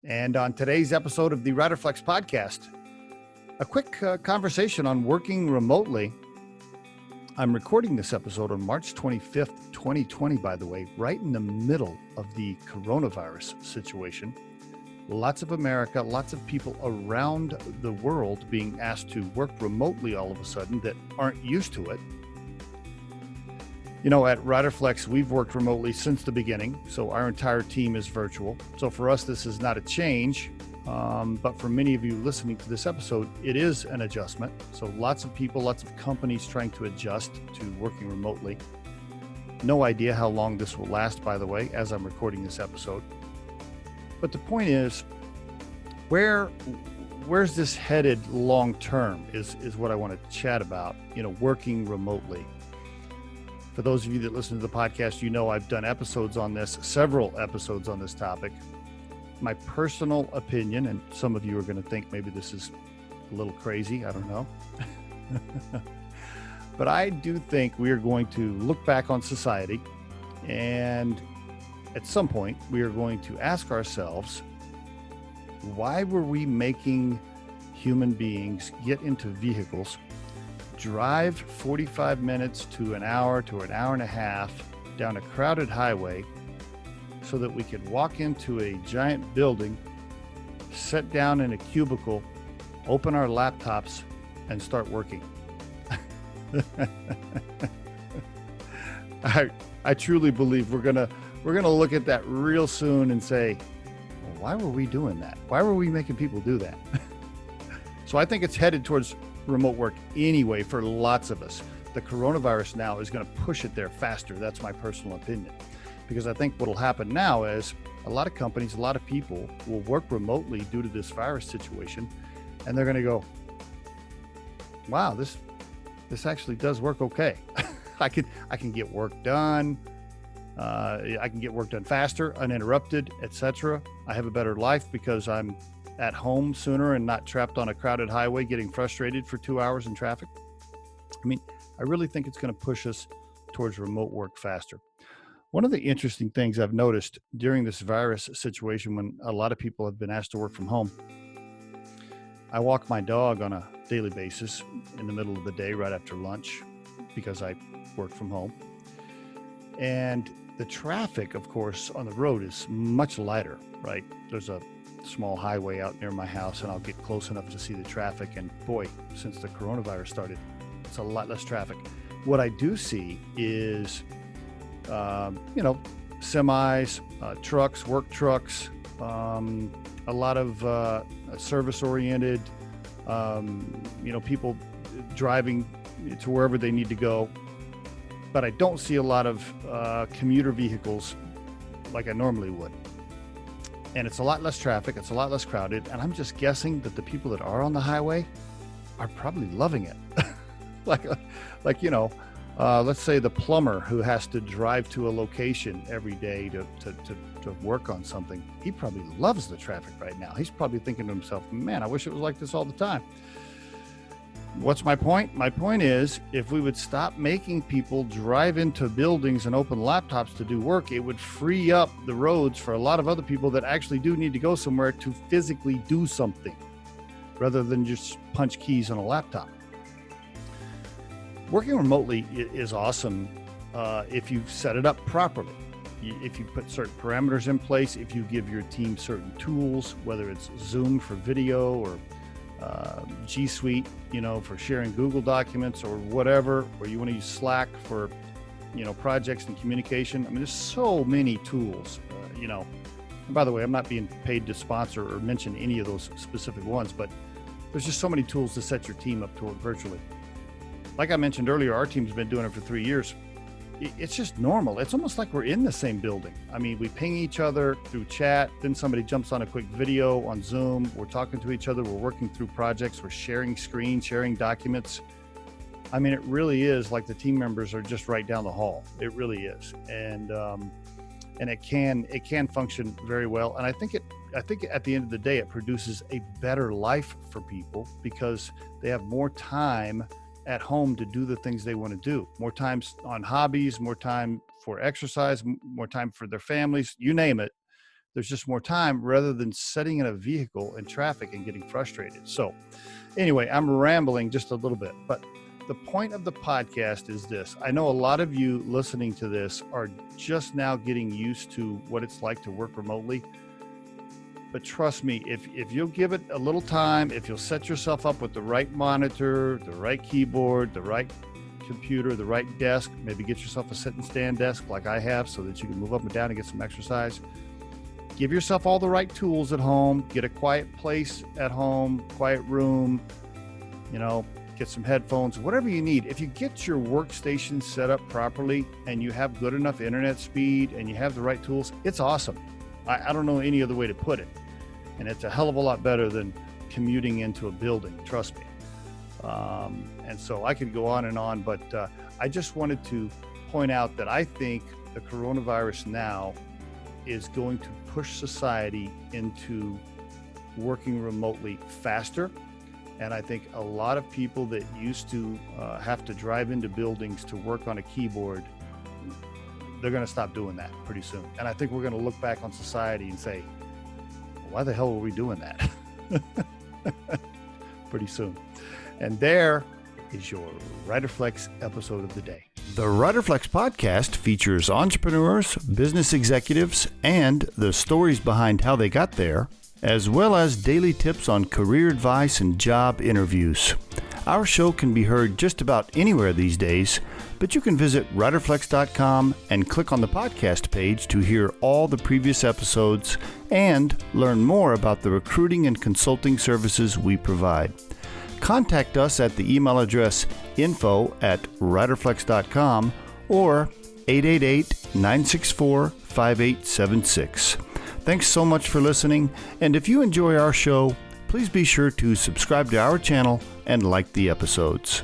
And on today's episode of the Riderflex podcast, a quick conversation on working remotely. I'm recording this episode on March 25th, 2020, by the way, right in the middle of the coronavirus situation. Lots of America, lots of people around the world being asked to work remotely all of a sudden that aren't used to it. You know, at Riderflex, we've worked remotely since the beginning, so our entire team is virtual. So for us, this is not a change, but for many of you listening to this episode, it is an adjustment. So lots of people, lots of companies trying to adjust to working remotely. No idea how long this will last, by the way, as I'm recording this episode. But the point is, where's this headed long term is what I want to chat about, working remotely. For those of you that listen to the podcast, you know I've done episodes on this, several episodes on this topic. My personal opinion, and some of you are going to think maybe this is a little crazy, I don't know. But I do think we are going to look back on society, and at some point we are going to ask ourselves, why were we making human beings get into vehicles, drive 45 minutes to an hour and a half down a crowded highway so that we could walk into a giant building, sit down in a cubicle, open our laptops, and start working? I truly believe we're gonna look at that real soon and say, well, why were we doing that? Why were we making people do that? So I think it's headed towards remote work anyway for lots of us. The coronavirus now is going to push it there faster. That's my personal opinion. Because I think what will happen now is a lot of companies, a lot of people will work remotely due to this virus situation, and they're going to go, wow, this actually does work okay. I can get work done. I can get work done faster, uninterrupted, etc. I have a better life because I'm at home sooner and not trapped on a crowded highway getting frustrated for 2 hours in traffic. I mean, I really think it's going to push us towards remote work faster. One of the interesting things I've noticed during this virus situation, when a lot of people have been asked to work from home, I walk my dog on a daily basis in the middle of the day right after lunch because I work from home. And the traffic, of course, on the road is much lighter, right? There's a small highway out near my house and I'll get close enough to see the traffic, and boy, since the coronavirus started, it's a lot less traffic. What I do see is semis, trucks, work trucks, a lot of service oriented, people driving to wherever they need to go, but I don't see a lot of commuter vehicles like I normally would. And it's a lot less traffic, it's a lot less crowded, and I'm just guessing that the people that are on the highway are probably loving it. Let's say the plumber who has to drive to a location every day to work on something, he probably loves the traffic right now. He's probably thinking to himself, man, I wish it was like this all the time. What's my point? My point is, if we would stop making people drive into buildings and open laptops to do work, it would free up the roads for a lot of other people that actually do need to go somewhere to physically do something rather than just punch keys on a laptop. Working remotely is awesome if you set it up properly. If you put certain parameters in place, if you give your team certain tools, whether it's Zoom for video or G Suite, for sharing Google documents or whatever, or you want to use Slack for, projects and communication. I mean, there's so many tools, and by the way, I'm not being paid to sponsor or mention any of those specific ones, but there's just so many tools to set your team up to work virtually. Like I mentioned earlier, our team's been doing it for 3 years. It's just normal. It's almost like we're in the same building. I mean, we ping each other through chat, then somebody jumps on a quick video on Zoom. We're talking to each other. We're working through projects. We're sharing screens, sharing documents. I mean, it really is like the team members are just right down the hall. It really is. And it can function very well. And I think at the end of the day, it produces a better life for people because they have more time at home to do the things they want to do, more time on hobbies, more time for exercise, more time for their families, you name it. there's just more time rather than sitting in a vehicle in traffic and getting frustrated. So anyway, I'm rambling just a little bit, but the point of the podcast is this. I know a lot of you listening to this are just now getting used to what it's like to work remotely. But trust me, if you'll give it a little time, if you'll set yourself up with the right monitor, the right keyboard, the right computer, the right desk, maybe get yourself a sit and stand desk like I have so that you can move up and down and get some exercise. Give yourself all the right tools at home, get a quiet place at home, quiet room, get some headphones, whatever you need. If you get your workstation set up properly and you have good enough internet speed and you have the right tools, it's awesome. I don't know any other way to put it. And it's a hell of a lot better than commuting into a building, trust me. And so I could go on, but I just wanted to point out that I think the coronavirus now is going to push society into working remotely faster. And I think a lot of people that used to have to drive into buildings to work on a keyboard, they're going to stop doing that pretty soon. And I think we're going to look back on society and say, why the hell were we doing that? Pretty soon. And there is your Riderflex episode of the day. The Riderflex podcast features entrepreneurs, business executives, and the stories behind how they got there, as well as daily tips on career advice and job interviews. Our show can be heard just about anywhere these days, but you can visit riderflex.com and click on the podcast page to hear all the previous episodes and learn more about the recruiting and consulting services we provide. Contact us at the email address info@riderflex.com or 888-964-5876. Thanks so much for listening, and if you enjoy our show, please be sure to subscribe to our channel and like the episodes.